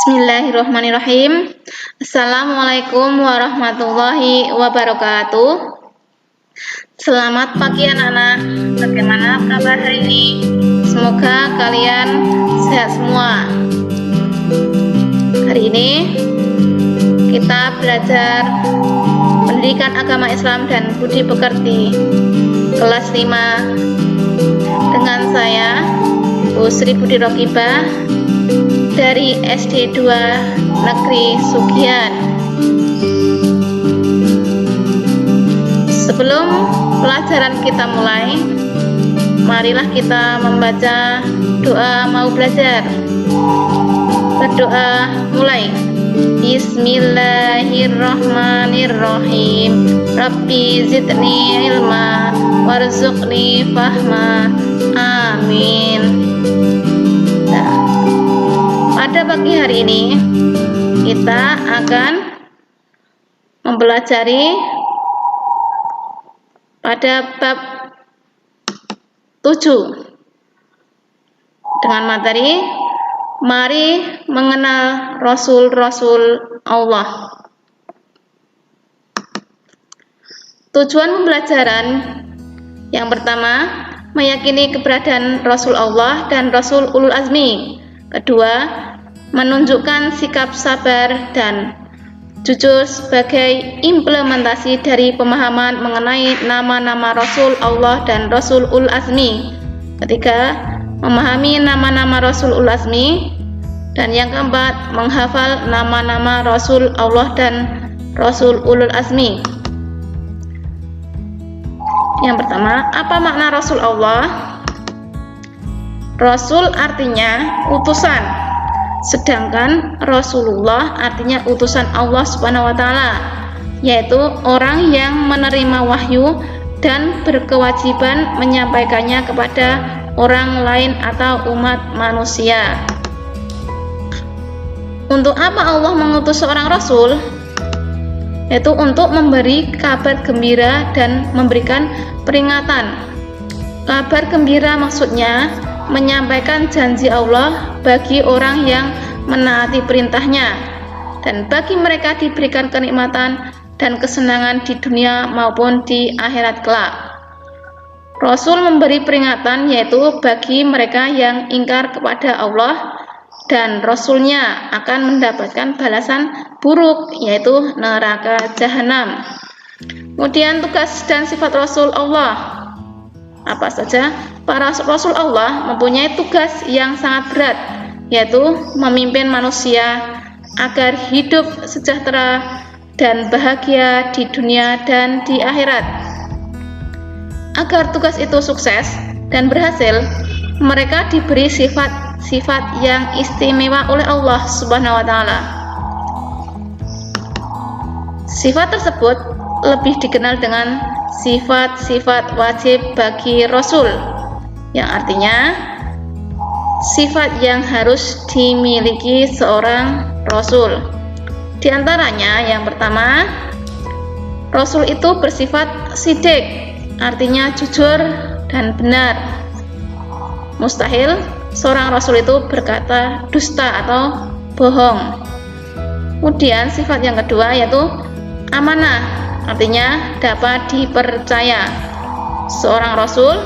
Bismillahirrahmanirrahim. Assalamualaikum warahmatullahi wabarakatuh. Selamat pagi anak-anak. Bagaimana kabar hari ini? Semoga kalian sehat semua. Hari ini kita belajar pendidikan agama Islam dan budi pekerti kelas 5 dengan saya Bu Sri Budi Rokibah dari SD 2 Negeri Sugian. Sebelum pelajaran kita mulai, marilah kita membaca doa mau belajar. Berdoa mulai. Bismillahirrahmanirrahim. Rabbi zidni ilma warzuqni fahma. Amin. Pada pagi hari ini kita akan mempelajari pada bab 7 dengan materi mari mengenal Rasul-Rasul Allah. Tujuan pembelajaran yang pertama, meyakini keberadaan Rasul Allah dan Rasul Ulul Azmi. Kedua, menunjukkan sikap sabar dan jujur sebagai implementasi dari pemahaman mengenai nama-nama Rasul Allah dan Rasul Ulul Azmi. Ketiga, memahami nama-nama Rasul Ulul Azmi. Dan yang keempat, menghafal nama-nama Rasul Allah dan Rasul Ulul Azmi. Yang pertama, apa makna Rasul Allah? Rasul artinya utusan. Sedangkan Rasulullah artinya utusan Allah Subhanahu wa taala, yaitu orang yang menerima wahyu dan berkewajiban menyampaikannya kepada orang lain atau umat manusia. Untuk apa Allah mengutus seorang rasul? Yaitu untuk memberi kabar gembira dan memberikan peringatan. Kabar gembira maksudnya menyampaikan janji Allah bagi orang yang menaati perintahnya, dan bagi mereka diberikan kenikmatan dan kesenangan di dunia maupun di akhirat kelak. Rasul memberi peringatan yaitu bagi mereka yang ingkar kepada Allah dan Rasulnya akan mendapatkan balasan buruk yaitu neraka jahanam. Kemudian tugas dan sifat Rasul Allah. Apa saja? Para Rasul Allah mempunyai tugas yang sangat berat, yaitu memimpin manusia agar hidup sejahtera dan bahagia di dunia dan di akhirat. Agar tugas itu sukses dan berhasil, mereka diberi sifat-sifat yang istimewa oleh Allah Subhanahu wa taala. Sifat tersebut lebih dikenal dengan sifat-sifat wajib bagi Rasul, yang artinya sifat yang harus dimiliki seorang Rasul. Di antaranya yang pertama, Rasul itu bersifat sidik, artinya jujur dan benar. Mustahil seorang Rasul itu berkata dusta atau bohong. Kemudian sifat yang kedua yaitu amanah, artinya dapat dipercaya. Seorang Rasul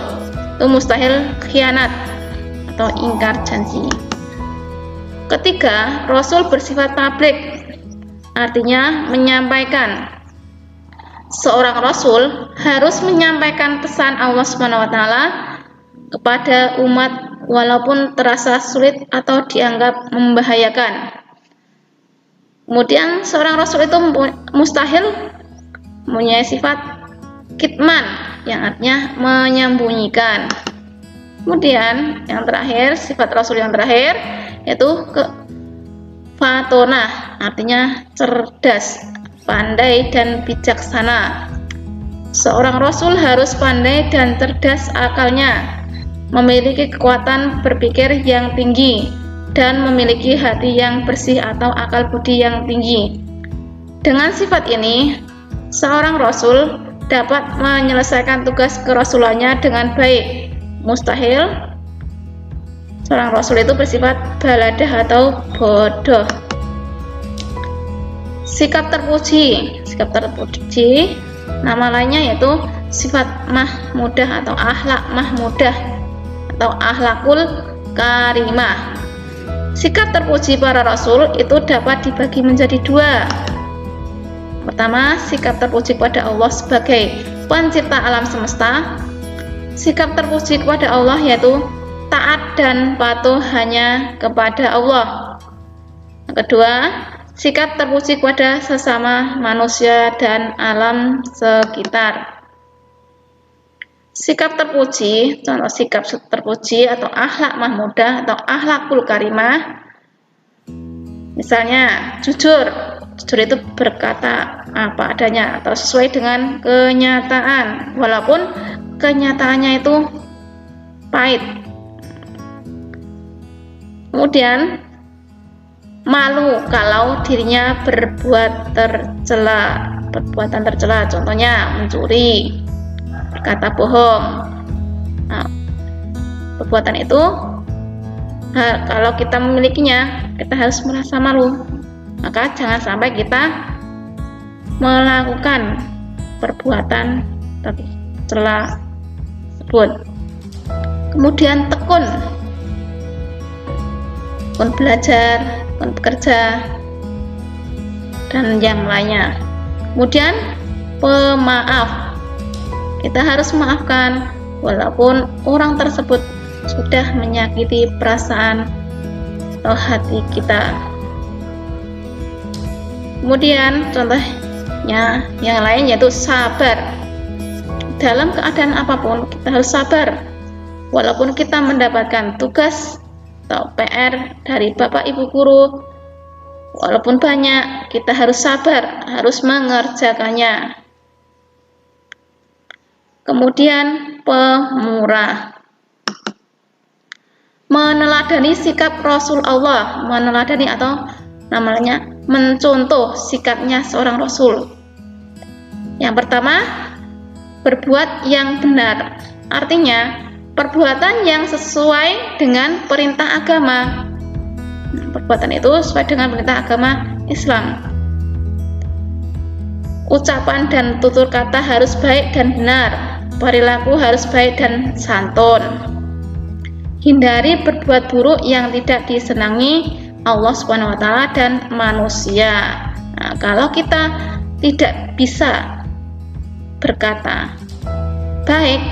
itu mustahil khianat atau ingkar janji. Ketiga, Rasul bersifat tabligh, artinya menyampaikan. Seorang Rasul harus menyampaikan pesan Allah Subhanahu wa taala kepada umat walaupun terasa sulit atau dianggap membahayakan. Kemudian seorang Rasul itu mustahil mempunyai sifat kitman, yang artinya menyembunyikan. Kemudian yang terakhir, sifat Rasul yang terakhir yaitu fatonah, artinya cerdas, pandai dan bijaksana. Seorang Rasul harus pandai dan cerdas akalnya, memiliki kekuatan berpikir yang tinggi, dan memiliki hati yang bersih atau akal budi yang tinggi. Dengan sifat ini, seorang Rasul dapat menyelesaikan tugas kerasulannya dengan baik. Mustahil seorang rasul itu bersifat baladah atau bodoh. Sikap terpuji nama lainnya yaitu sifat mahmudah atau akhlak mahmudah atau akhlakul karimah. Sikap terpuji para rasul itu dapat dibagi menjadi dua. Pertama, sikap terpuji kepada Allah sebagai pencipta alam semesta. Sikap terpuji kepada Allah yaitu taat dan patuh hanya kepada Allah. Yang kedua, sikap terpuji kepada sesama manusia dan alam sekitar. Sikap terpuji, contoh sikap terpuji atau akhlak mahmudah atau akhlakul karimah. Misalnya, jujur itu berkata apa adanya atau sesuai dengan kenyataan, walaupun kenyataannya itu pahit. Kemudian, malu kalau dirinya perbuatan tercela, contohnya mencuri, berkata bohong. Nah, perbuatan itu kalau kita memilikinya, kita harus merasa malu. Maka jangan sampai kita melakukan perbuatan tercela tersebut. Kemudian tekun belajar, bekerja, dan yang lainnya. Kemudian pemaaf, kita harus memaafkan walaupun orang tersebut sudah menyakiti perasaan atau hati kita. Kemudian contohnya yang lain yaitu sabar. Dalam keadaan apapun kita harus sabar, walaupun kita mendapatkan tugas atau PR dari Bapak Ibu guru, walaupun banyak, kita harus sabar, harus mengerjakannya. Kemudian pemurah, meneladani sikap Rasul Allah, meneladani atau namanya mencontoh sikapnya seorang Rasul. Yang pertama, berbuat yang benar, artinya perbuatan yang sesuai dengan perintah agama. Perbuatan itu sesuai dengan perintah agama Islam. Ucapan dan tutur kata harus baik dan benar. Perilaku harus baik dan santun. Hindari berbuat buruk yang tidak disenangi Allah Subhanahu wa taala dan manusia. Nah, kalau kita tidak bisa berkata baik,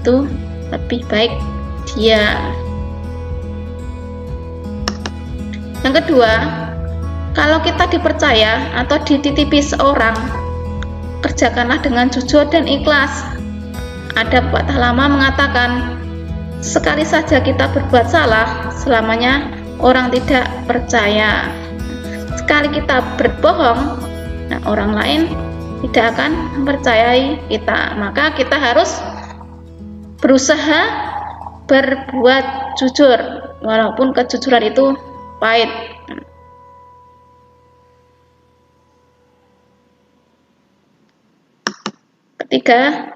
itu lebih baik diam. Yang kedua, kalau kita dipercaya atau dititipi seorang, kerjakanlah dengan jujur dan ikhlas. Ada pepatah lama mengatakan, sekali saja kita berbuat salah, selamanya orang tidak percaya. Sekali kita berbohong, nah orang lain tidak akan mempercayai kita. Maka kita harus berusaha berbuat jujur, walaupun kejujuran itu pahit. Ketiga,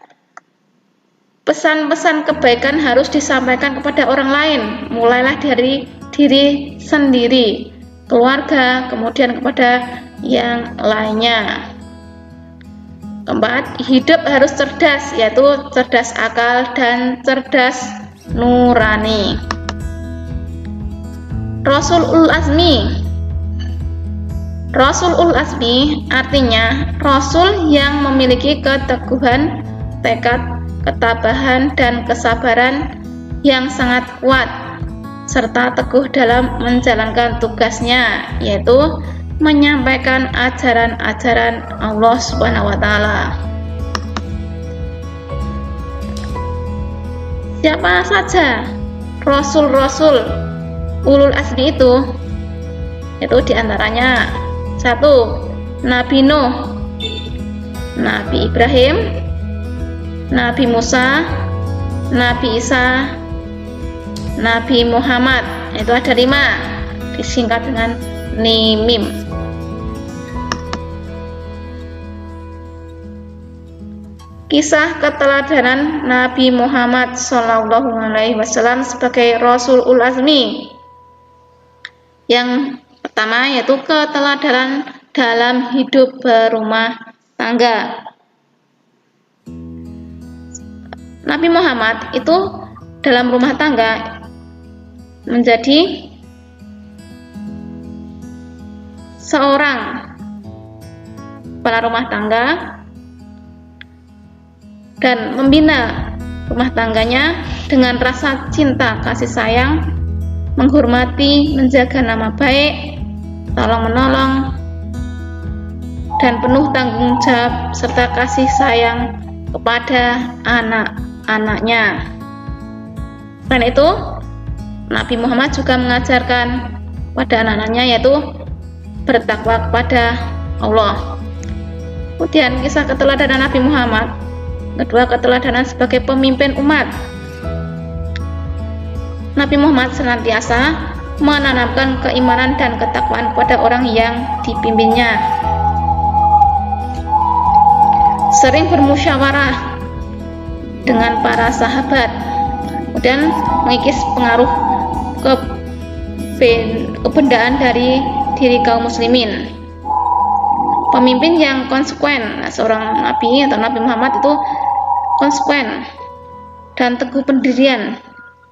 pesan-pesan kebaikan harus disampaikan kepada orang lain, mulailah dari diri sendiri, keluarga, kemudian kepada yang lainnya. Keempat, hidup harus cerdas, yaitu cerdas akal dan cerdas nurani. Rasulul Azmi. Rasulul Azmi artinya Rasul yang memiliki keteguhan tekad, ketabahan dan kesabaran yang sangat kuat, serta teguh dalam menjalankan tugasnya, yaitu menyampaikan ajaran-ajaran Allah Subhanahu wa taala. Siapa saja rasul-rasul ulul azmi itu? Itu diantaranya 1. Nabi Nuh, Nabi Ibrahim, Nabi Musa, Nabi Isa, Nabi Muhammad. Itu ada 5, disingkat dengan NIMIM. Kisah keteladanan Nabi Muhammad SAW sebagai Rasulul Azmi. Yang pertama yaitu keteladanan dalam hidup berumah tangga. Nabi Muhammad itu dalam rumah tangga menjadi seorang kepala rumah tangga dan membina rumah tangganya dengan rasa cinta, kasih sayang, menghormati, menjaga nama baik, tolong-menolong, dan penuh tanggung jawab serta kasih sayang kepada anak-anaknya. Selain itu, Nabi Muhammad juga mengajarkan pada anak-anaknya yaitu bertakwa kepada Allah. Kemudian kisah keteladanan Nabi Muhammad, kedua, keteladanan sebagai pemimpin umat. Nabi Muhammad senantiasa menanamkan keimanan dan ketakwaan kepada orang yang dipimpinnya. Sering bermusyawarah dengan para sahabat, kemudian mengikis pengaruh kebendaan dari diri kaum muslimin. Pemimpin yang konsekuen, seorang nabi atau Nabi Muhammad itu konsekuen dan teguh pendirian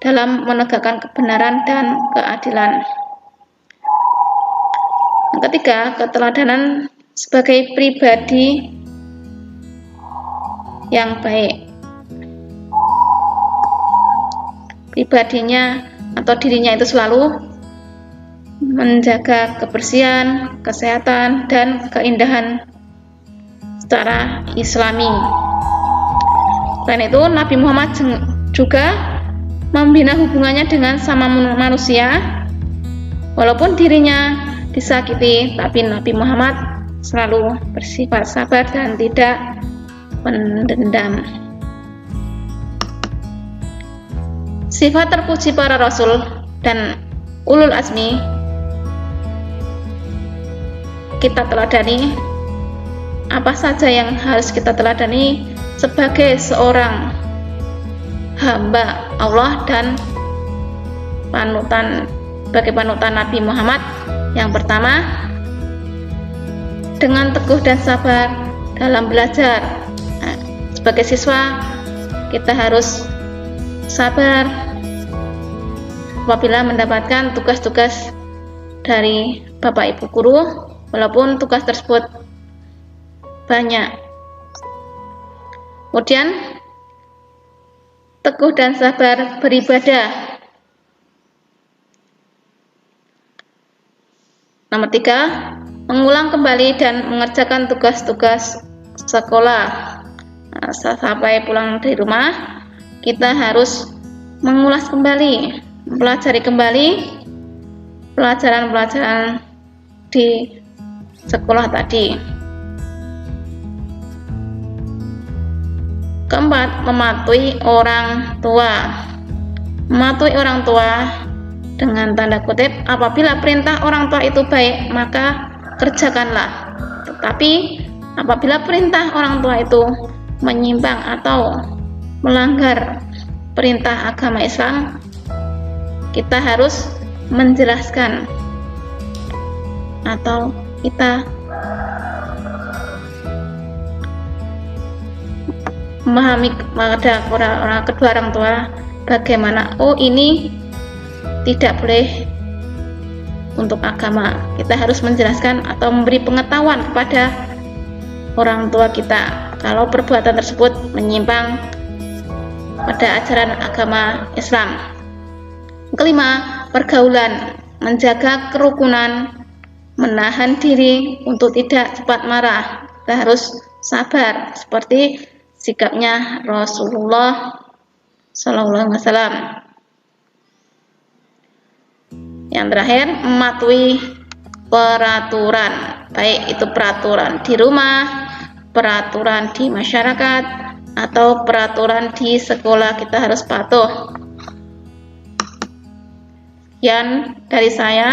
dalam menegakkan kebenaran dan keadilan. Yang ketiga, keteladanan sebagai pribadi yang baik. Pribadinya atau dirinya itu selalu menjaga kebersihan, kesehatan, dan keindahan secara Islami. Selain itu, Nabi Muhammad juga membina hubungannya dengan sama manusia. Walaupun dirinya disakiti, tapi Nabi Muhammad selalu bersifat sabar dan tidak mendendam. Sifat terpuji para rasul dan ulul azmi kita teladani. Apa saja yang harus kita teladani sebagai seorang hamba Allah dan sebagai panutan Nabi Muhammad? Yang pertama, dengan teguh dan sabar dalam belajar. Sebagai siswa, kita harus sabar apabila mendapatkan tugas-tugas dari Bapak Ibu guru, walaupun tugas tersebut banyak. Kemudian, teguh dan sabar beribadah. Nomor 3, mengulang kembali dan mengerjakan tugas-tugas sekolah. Sampai pulang dari rumah, kita harus mengulas kembali, mempelajari kembali pelajaran-pelajaran di sekolah tadi. Keempat, mematuhi orang tua. Mematuhi orang tua dengan tanda kutip, apabila perintah orang tua itu baik, maka kerjakanlah. Tetapi apabila perintah orang tua itu menyimpang atau melanggar perintah agama Islam, kita harus menjelaskan atau kita memahami kepada kedua orang tua bagaimana, oh ini tidak boleh untuk agama. Kita harus menjelaskan atau memberi pengetahuan kepada orang tua kita kalau perbuatan tersebut menyimpang pada ajaran agama Islam. Kelima, pergaulan, menjaga kerukunan, menahan diri untuk tidak cepat marah. Kita harus sabar seperti sikapnya Rasulullah SAW. Yang terakhir, mematuhi peraturan, baik itu peraturan di rumah, peraturan di masyarakat, atau peraturan di sekolah, kita harus patuh. Sekian dari saya,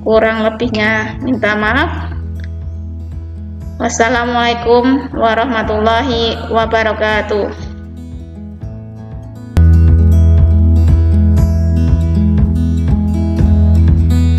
kurang lebihnya minta maaf. Wassalamualaikum warahmatullahi wabarakatuh.